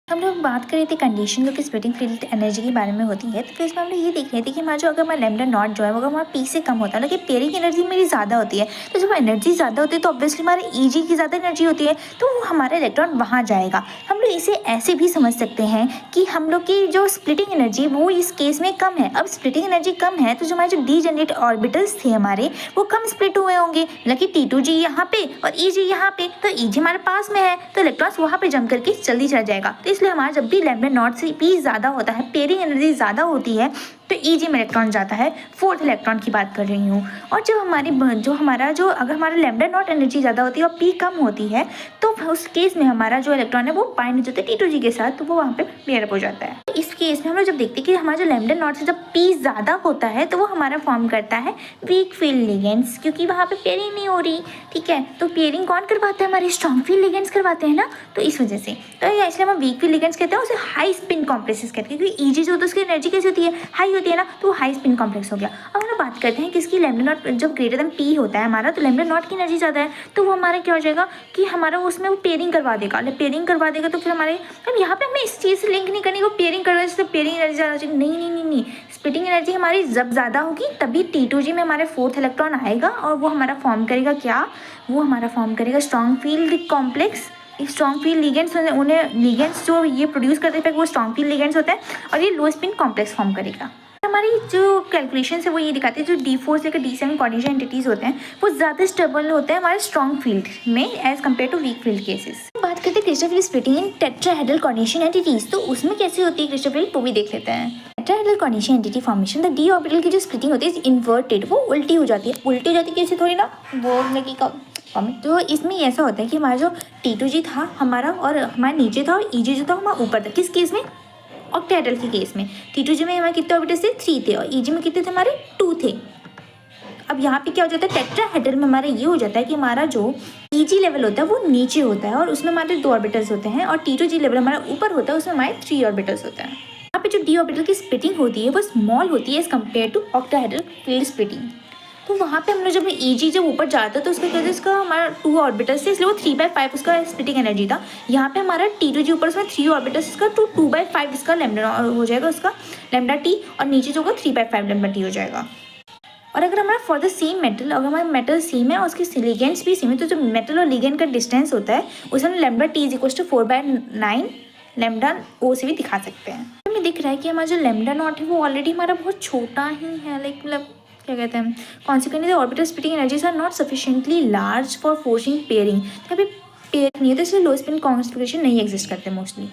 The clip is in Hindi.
हम लोग बात कर रहे थे कंडीशन जो कि स्प्लिटिंग फील्ड एनर्जी के बारे में होती है। तो फिर इसमें हम लोग ये देख रहे थे कि हमारा जो अगर हमारा लैम्डा नॉट जो है वो अगर हमारा पी से कम होता है, लेकिन पेयरिंग एनर्जी मेरी ज़्यादा होती है। तो जब एनर्जी ज़्यादा होती है तो ऑब्वियसली हमारे ईजी की ज़्यादा एनर्जी होती है, तो वो हमारा इलेक्ट्रॉन वहाँ जाएगा। हम लोग इसे ऐसे भी समझ सकते हैं कि हम लोग की जो स्प्लिटिंग एनर्जी वो इस केस में कम है। अब स्प्लिटिंग एनर्जी कम है तो जो हमारे जो डीजेनरेट ऑर्बिटल्स थे हमारे वो कम स्प्लिट हुए होंगे, लेकिन T2G यहाँ पे और EG यहाँ पे, तो EG हमारे पास में है तो इलेक्ट्रॉन्स वहाँ पे जंप करके जल्दी चला जाएगा। तो इसलिए हमारा जब भी लैम्डा नॉट से पी ज़्यादा होता है, पेयरिंग एनर्जी ज़्यादा होती है, तो EG में इलेक्ट्रॉन जाता है। फोर्थ इलेक्ट्रॉन की बात कर रही हूँ। और जब अगर हमारा लैम्डा नॉट एनर्जी ज़्यादा होती है और पी कम होती है, तो उस केस में हमारा जो इलेक्ट्रॉन है वो बाइंड होते हैं T2G के साथ, तो वो वहाँ पे पेयर अप हो जाता है। तो इस केस में हम लोग जब देखते हैं कि हमारा जो लैम्डा नॉट से जब पी ज़्यादा होता है तो वो हमारा फॉर्म करता है वीक फील्ड लिगेंड्स, क्योंकि वहाँ पे पेयरिंग नहीं हो रही। ठीक है, तो पेयरिंग कौन करवाता है? हमारे स्ट्रॉन्ग फील्ड लिगेंड्स करवाते हैं ना, तो इस वजह से तो इसलिए हम वीक फील्ड लिगेंड्स कहते हैं, उसे हाई स्पिन कॉम्प्लेक्सेस कहते हैं, क्योंकि EG जो होता है उसकी एनर्जी कैसी होती है? हाई होती है ना, तो हाई स्पिन कॉम्प्लेक्स हो गया। अब हम लोग बात करते हैं कि इसकी लैम्डा नॉट जब ग्रेटर देन पी होता है हमारा, तो लैम्डा नॉट की एनर्जी ज़्यादा है, तो वो हमारा क्या हो जाएगा कि हमारा उसमें वो पेयरिंग करवा देगा। पेयरिंग करवा देगा तो फिर हमारे, अब यहाँ पे हमें इस चीज़ से लिंक नहीं करनी, वो पेयरिंग करवा तो पेयरिंग एनर्जी ज़्यादा चाहिए। नहीं, स्प्लिटिंग एनर्जी हमारी जब ज़्यादा होगी तभी T2G में हमारे फोर्थ इलेक्ट्रॉन आएगा और वो हमारा फॉर्म करेगा क्या? वो हमारा फॉर्म करेगा strong field complex. Strong field ligands, उन्हें लिगेंड्स जो ये प्रोड्यूस करते हैं वो स्ट्रॉन्ग फील्ड लिगेंड्स होते हैं और ये लो स्पिन कॉम्प्लेक्स फॉर्म करेगा। हमारी जो कैलकुलेशन है वो ये दिखाती है जो D4 से D7 कोऑर्डिनेशन एंटिटीज होते हैं वो ज़्यादा स्टेबल होते हैं हमारे स्ट्रॉन्ग फील्ड में as compare to weak field cases. बात करते हैं crystal field splitting in tetrahedral coordination entities, तो उसमें कैसे होती है क्रिस्टोफर, वो भी देख लेते हैं। Tetrahedral coordination entity formation, the D orbital की जो स्प्लिटिंग होती है इन्वर्टेड, वो उल्टी हो जाती है कैसे थोड़ी ना, वो लगेगा। तो इसमें ऐसा होता है कि हमारा जो T2G था हमारा और हमारे नीचे था और EG जो था हमारा ऊपर था। किस केस में? ऑक्टाहेड्रल के केस में। T2G में हमारे कितने ऑर्बिटल्स थे? 3 थे और EG में कितने थे? हमारे 2 थे। अब यहाँ पे क्या हो जाता है, टेट्राहेड्रल में हमारा ये हो जाता है कि हमारा जो EG लेवल होता है वो नीचे होता है और उसमें हमारे 2 ऑर्बिटल्स होते हैं, और T2G लेवल हमारा ऊपर होता है, उसमें हमारे 3 ऑर्बिटल्स होते हैं। यहाँ पे जो D ऑर्बिटल की स्प्लिटिंग होती है वो स्मॉल होती है as compare to octahedral field splitting. तो वहाँ पे हम लोग जब EG जब ऊपर जाता है तो उसका क्या है, इसका हमारा 2 ऑर्बिटल्स थे, इसलिए वो 3/5 उसका स्प्लिटिंग एनर्जी था। यहाँ पे हमारा T2G ऊपर उसमें 3 ऑर्बिटल्स, इसका 2/5 इसका लैम्डा हो जाएगा, उसका लैम्डा T, और नीचे जो होगा 3/5 लैम्डा T हो जाएगा। और अगर हमारा फॉर द सेम मेटल, अगर हमारा मेटल सेम है और उसके लिगेंड्स भी सेम है, तो जो मेटल और लिगेंड का डिस्टेंस होता है उसे हम लैम्डा T = 4/9 लैम्डा O से भी दिखा सकते हैं। हमें दिख रहा है कि हमारा जो लैम्डा नॉट है वो ऑलरेडी हमारा बहुत छोटा ही है, लाइक मतलब क्या कहते हैं, consequently orbital splitting energies are not sufficiently large for forcing pairing. यहाँ पे पेयर नहीं होता, इसलिए लो स्पिन कॉन्फिगरेशन नहीं एग्जिस्ट करते मोस्टली।